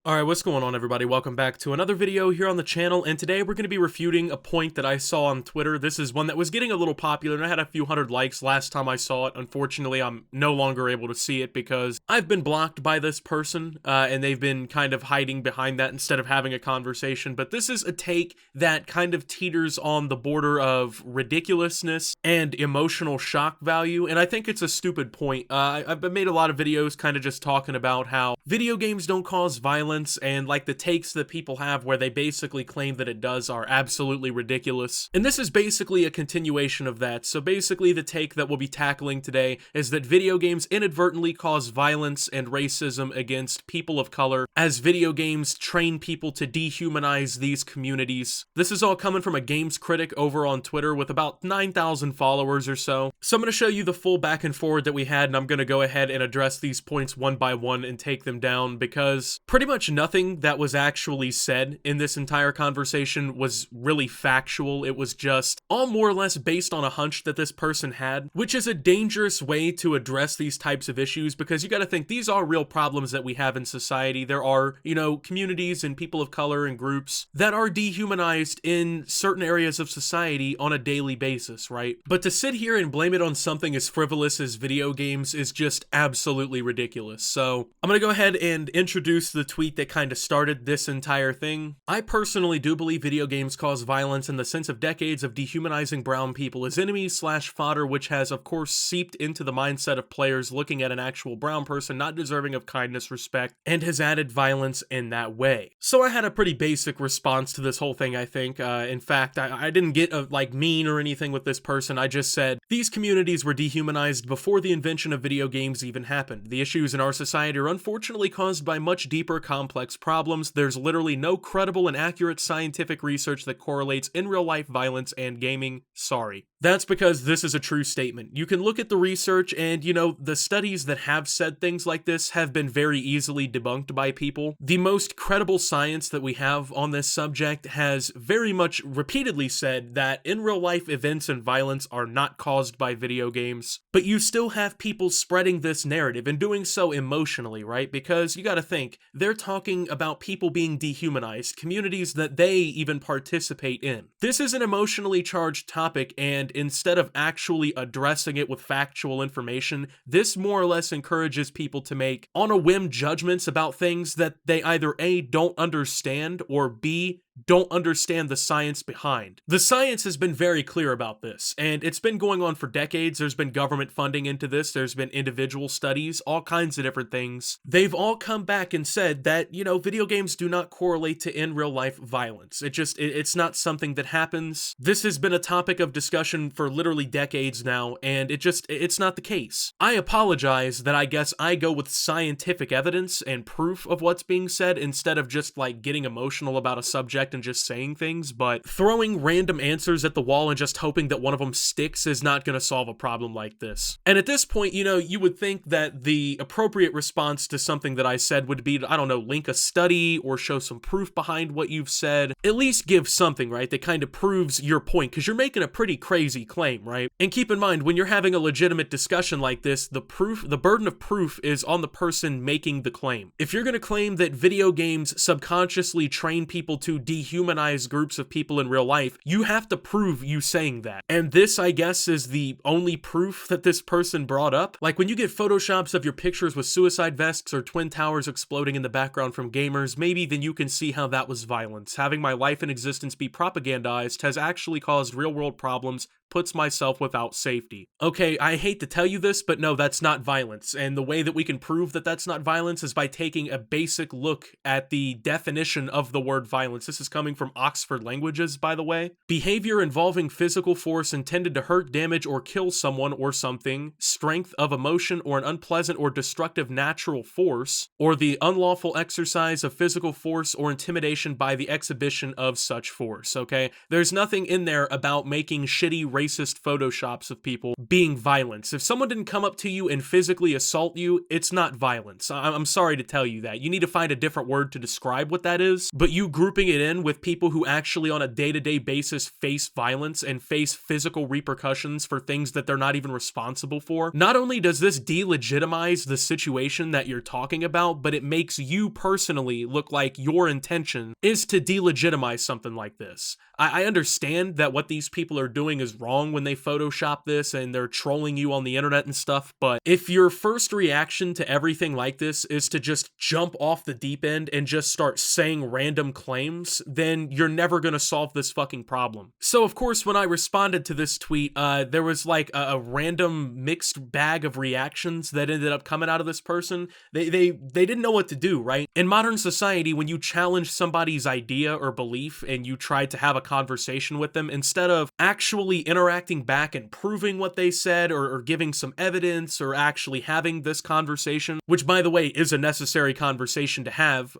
Alright, what's going on everybody? Welcome back to another video here on the channel, and today we're going to be refuting a point that I saw on Twitter. This is one that was getting a little popular, and I had a few hundred likes last time I saw it. Unfortunately, I'm no longer able to see it because I've been blocked by this person, and they've been kind of hiding behind that instead of having a conversation. But this is a take that kind of teeters on the border of ridiculousness and emotional shock value, and I think it's a stupid point. I've made a lot of videos kind of just talking about how video games don't cause violence, and like the takes that people have where they basically claim that it does are absolutely ridiculous. And this is basically a continuation of that. So basically the take that we'll be tackling today is that video games inadvertently cause violence and racism against people of color as video games train people to dehumanize these communities. This is all coming from a games critic over on Twitter with about 9,000 followers or so. So I'm going to show you the full back and forward that we had, and I'm going to go ahead and address these points one by one and take them down, because pretty much nothing that was actually said in this entire conversation was really factual. It was just all more or less based on a hunch that this person had, which is a dangerous way to address these types of issues, because you got to think these are real problems that we have in society. There are, communities and people of color and groups that are dehumanized in certain areas of society on a daily basis, right? But to sit here and blame it on something as frivolous as video games is just absolutely ridiculous. So I'm going to go ahead and introduce the tweet that kind of started this entire thing. I personally do believe video games cause violence in the sense of decades of dehumanizing brown people as enemies / fodder, which has of course seeped into the mindset of players looking at an actual brown person not deserving of kindness, respect, and has added violence in that way. So I had a pretty basic response to this whole thing, I think. In fact, I didn't get mean or anything with this person. I just said, these communities were dehumanized before the invention of video games even happened. The issues in our society are unfortunately caused by much deeper, complex problems. There's literally no credible and accurate scientific research that correlates in real life violence and gaming. Sorry. That's because this is a true statement. You can look at the research and, the studies that have said things like this have been very easily debunked by people. The most credible science that we have on this subject has very much repeatedly said that in real life events and violence are not caused by video games. But you still have people spreading this narrative and doing so emotionally, right? Because you gotta think, they're talking about people being dehumanized, communities that they even participate in. This is an emotionally charged topic, and instead of actually addressing it with factual information, this more or less encourages people to make on a whim judgments about things that they either A, don't understand, or B, don't understand the science behind. The science has been very clear about this, and it's been going on for decades. There's been government funding into this, there's been individual studies, all kinds of different things. They've all come back and said that, video games do not correlate to in real life violence. It's not something that happens. This has been a topic of discussion for literally decades now, and it's not the case. I apologize that I guess I go with scientific evidence and proof of what's being said instead of just getting emotional about a subject and just saying things, but throwing random answers at the wall and just hoping that one of them sticks is not going to solve a problem like this. And at this point, you would think that the appropriate response to something that I said would be to, link a study or show some proof behind what you've said. At least give something, right, that kind of proves your point, because you're making a pretty crazy claim, right? And keep in mind, when you're having a legitimate discussion like this, the burden of proof is on the person making the claim. If you're going to claim that video games subconsciously train people to dehumanize groups of people in real life, you have to prove you saying that. And this, I guess, is the only proof that this person brought up. Like when you get photoshops of your pictures with suicide vests or twin towers exploding in the background from gamers, maybe then you can see how that was violence. Having my life and existence be propagandized has actually caused real-world problems, puts myself without safety. Okay, I hate to tell you this, but no, that's not violence. And the way that we can prove that that's not violence is by taking a basic look at the definition of the word violence. This is coming from Oxford Languages, by the way. Behavior involving physical force intended to hurt, damage, or kill someone or something, strength of emotion, or an unpleasant or destructive natural force, or the unlawful exercise of physical force or intimidation by the exhibition of such force, okay? There's nothing in there about making shitty racist photoshops of people being violence. If someone didn't come up to you and physically assault you, it's not violence. I'm sorry to tell you that. You need to find a different word to describe what that is, but you grouping it in with people who actually on a day-to-day basis face violence and face physical repercussions for things that they're not even responsible for, not only does this delegitimize the situation that you're talking about, but it makes you personally look like your intention is to delegitimize something like this. I understand that what these people are doing is wrong when they Photoshop this and they're trolling you on the internet and stuff, but if your first reaction to everything like this is to just jump off the deep end and just start saying random claims, then you're never gonna solve this fucking problem. So of course, when I responded to this tweet, there was like a random mixed bag of reactions that ended up coming out of this person. They didn't know what to do, right? In modern society, when you challenge somebody's idea or belief and you try to have a conversation with them, instead of actually interacting back and proving what they said or giving some evidence or actually having this conversation, which by the way is a necessary conversation to have,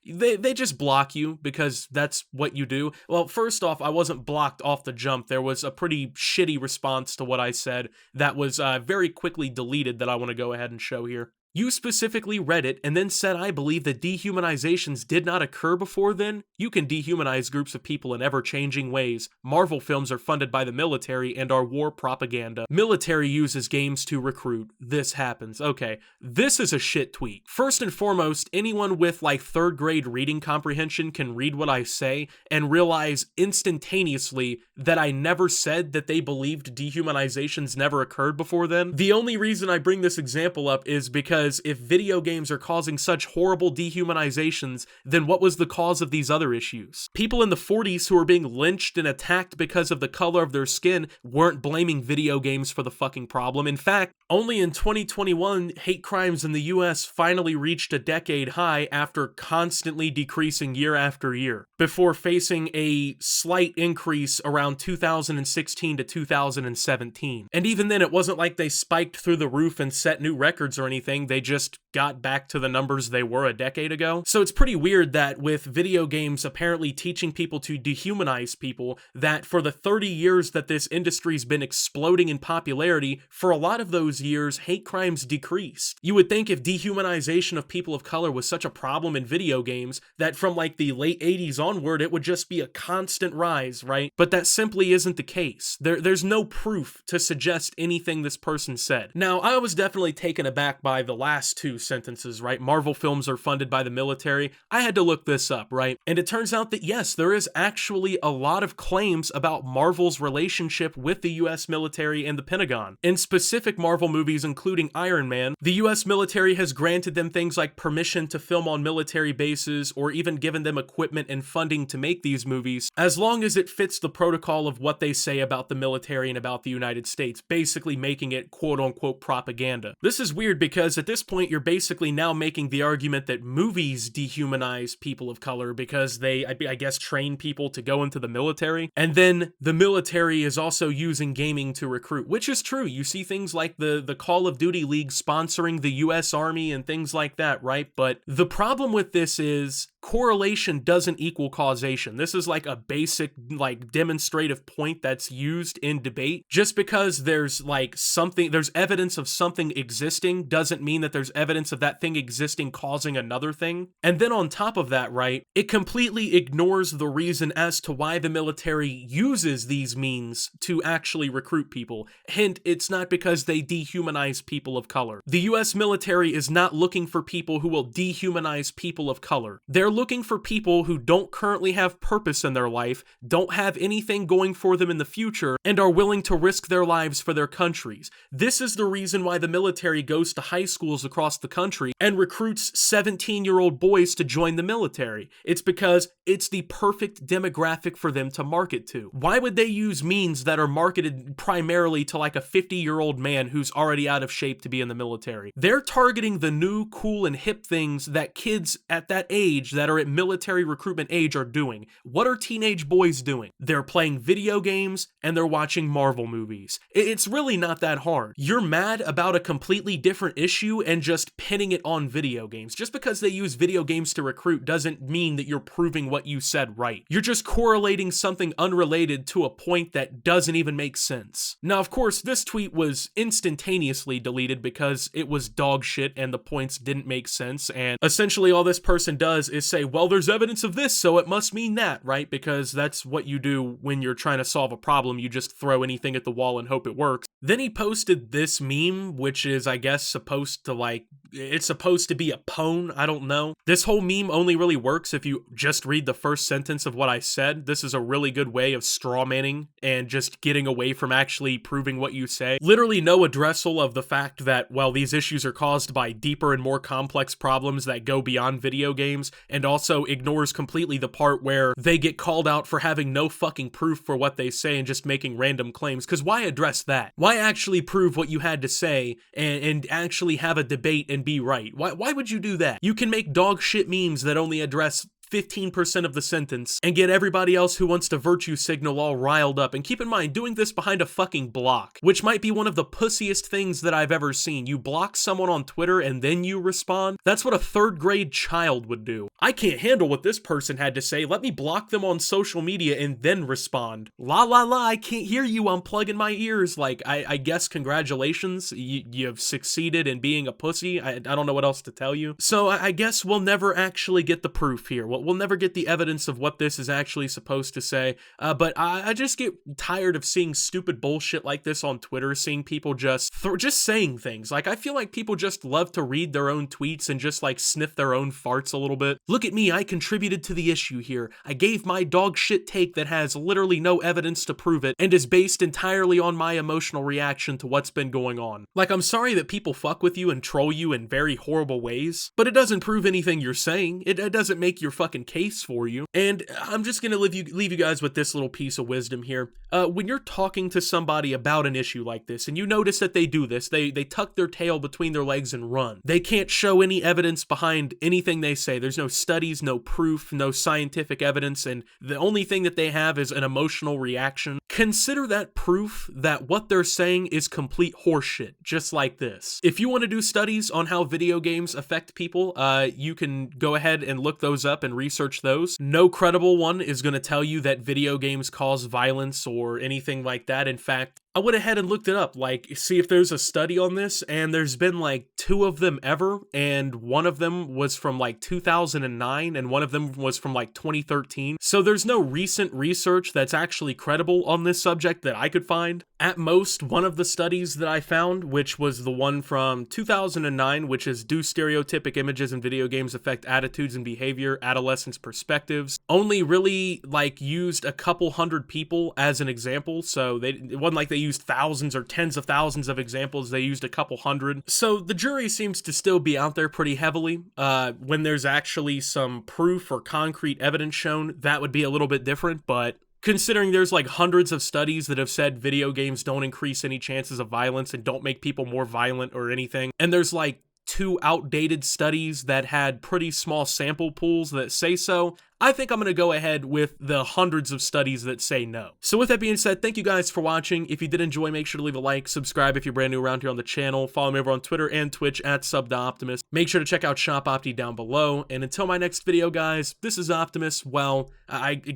they just block you because that's what you do. Well, first off, I wasn't blocked off the jump. There was a pretty shitty response to what I said that was very quickly deleted that I want to go ahead and show here. You specifically read it and then said, I believe that dehumanizations did not occur before then. You can dehumanize groups of people in ever-changing ways. Marvel films are funded by the military and are war propaganda. Military uses games to recruit. This happens. Okay, this is a shit tweet. First and foremost, anyone with like 3rd grade reading comprehension can read what I say and realize instantaneously that I never said that they believed dehumanizations never occurred before then. The only reason I bring this example up is because if video games are causing such horrible dehumanizations, then what was the cause of these other issues? People in the 40s who were being lynched and attacked because of the color of their skin weren't blaming video games for the fucking problem. In fact, only in 2021, hate crimes in the US finally reached a decade high after constantly decreasing year after year, before facing a slight increase around 2016 to 2017. And even then, it wasn't like they spiked through the roof and set new records or anything. They just got back to the numbers they were a decade ago. So it's pretty weird that with video games apparently teaching people to dehumanize people, that for the 30 years that this industry's been exploding in popularity, for a lot of those years, hate crimes decreased. You would think if dehumanization of people of color was such a problem in video games, that from like the late 80s onward, it would just be a constant rise, right? But that simply isn't the case. There's no proof to suggest anything this person said. Now, I was definitely taken aback by the last two sentences, right? Marvel films are funded by the military. I had to look this up, right? And it turns out that yes, there is actually a lot of claims about Marvel's relationship with the US military and the Pentagon. In specific Marvel movies, including Iron Man, the US military has granted them things like permission to film on military bases or even given them equipment and funding to make these movies, as long as it fits the protocol of what they say about the military and about the United States, basically making it quote-unquote propaganda. This is weird because at this point, you're basically now making the argument that movies dehumanize people of color because they, I guess, train people to go into the military. And then the military is also using gaming to recruit, which is true. You see things like the Call of Duty League sponsoring the US Army and things like that, right? But the problem with this is correlation doesn't equal causation. This is like a basic, like, demonstrative point that's used in debate. Just because there's like something, there's evidence of something existing doesn't mean that there's evidence of that thing existing causing another thing. And then on top of that, right, it completely ignores the reason as to why the military uses these means to actually recruit people. Hint, it's not because they dehumanize people of color. The US military is not looking for people who will dehumanize people of color. They're looking for people who don't currently have purpose in their life, don't have anything going for them in the future, and are willing to risk their lives for their countries. This is the reason why the military goes to high schools across the country and recruits 17-year-old boys to join the military. It's because it's the perfect demographic for them to market to. Why would they use means that are marketed primarily to like a 50-year-old man who's already out of shape to be in the military? They're targeting the new, cool, and hip things that kids at that age that that are at military recruitment age are doing. What are teenage boys doing? They're playing video games and they're watching Marvel movies. It's really not that hard. You're mad about a completely different issue and just pinning it on video games. Just because they use video games to recruit doesn't mean that you're proving what you said right. You're just correlating something unrelated to a point that doesn't even make sense. Now, of course, this tweet was instantaneously deleted because it was dog shit and the points didn't make sense, and essentially all this person does is say, well, there's evidence of this, so it must mean that, right? Because that's what you do when you're trying to solve a problem. You just throw anything at the wall and hope it works. Then he posted this meme, which is, I guess, supposed to it's supposed to be a pwn, I don't know. This whole meme only really works if you just read the first sentence of what I said. This is a really good way of strawmanning and just getting away from actually proving what you say. Literally no addressal of the fact that, well, these issues are caused by deeper and more complex problems that go beyond video games, and also ignores completely the part where they get called out for having no fucking proof for what they say and just making random claims. Because why address that? Why actually prove what you had to say and actually have a debate and be right? Why would you do that? You can make dog shit memes that only address 15% of the sentence and get everybody else who wants to virtue signal all riled up. And keep in mind, doing this behind a fucking block, which might be one of the pussiest things that I've ever seen. You block someone on Twitter and then you respond? That's what a third grade child would do. I can't handle what this person had to say. Let me block them on social media and then respond. La la la, I can't hear you. I'm plugging my ears. Like, I guess congratulations. You've succeeded in being a pussy. I don't know what else to tell you. So I guess we'll never actually get the proof here. We'll never get the evidence of what this is actually supposed to say, but I just get tired of seeing stupid bullshit like this on Twitter, seeing people just saying things. Like, I feel like people just love to read their own tweets and just like sniff their own farts a little bit. Look at me, I contributed to the issue here. I gave my dog shit take that has literally no evidence to prove it and is based entirely on my emotional reaction to what's been going on. Like, I'm sorry that people fuck with you and troll you in very horrible ways, but it doesn't prove anything you're saying. It doesn't make your fucking case for you. And I'm just gonna leave you guys with this little piece of wisdom here. When you're talking to somebody about an issue like this, and you notice that they do this, they tuck their tail between their legs and run. They can't show any evidence behind anything they say. There's no studies, no proof, no scientific evidence, and the only thing that they have is an emotional reaction. Consider that proof that what they're saying is complete horseshit, just like this. If you want to do studies on how video games affect people, you can go ahead and look those up and research those. No credible one is going to tell you that video games cause violence or anything like that. In fact, I went ahead and looked it up, like, see if there's a study on this, and there's been like 2 of them ever, and one of them was from like 2009, and one of them was from like 2013. So there's no recent research that's actually credible on this subject that I could find. At most, one of the studies that I found, which was the one from 2009, which is Do Stereotypic Images in Video Games Affect Attitudes and Behavior, Adolescents' Perspectives, only really like used a couple hundred people as an example. So it wasn't like they used thousands or tens of thousands of examples. They used a couple hundred. So the jury seems to still be out there pretty heavily. When there's actually some proof or concrete evidence shown, that would be a little bit different, but considering there's like hundreds of studies that have said video games don't increase any chances of violence and don't make people more violent or anything, and there's like 2 outdated studies that had pretty small sample pools that say so, I think I'm going to go ahead with the hundreds of studies that say no. So with that being said, thank you guys for watching. If you did enjoy, make sure to leave a like, subscribe if you're brand new around here on the channel, follow me over on Twitter and Twitch at @SubTheOptimus. Make sure to check out Shop Opti down below, and until my next video, guys, this is Optimus. Well,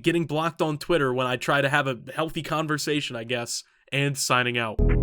getting blocked on Twitter when I try to have a healthy conversation, I guess, and signing out.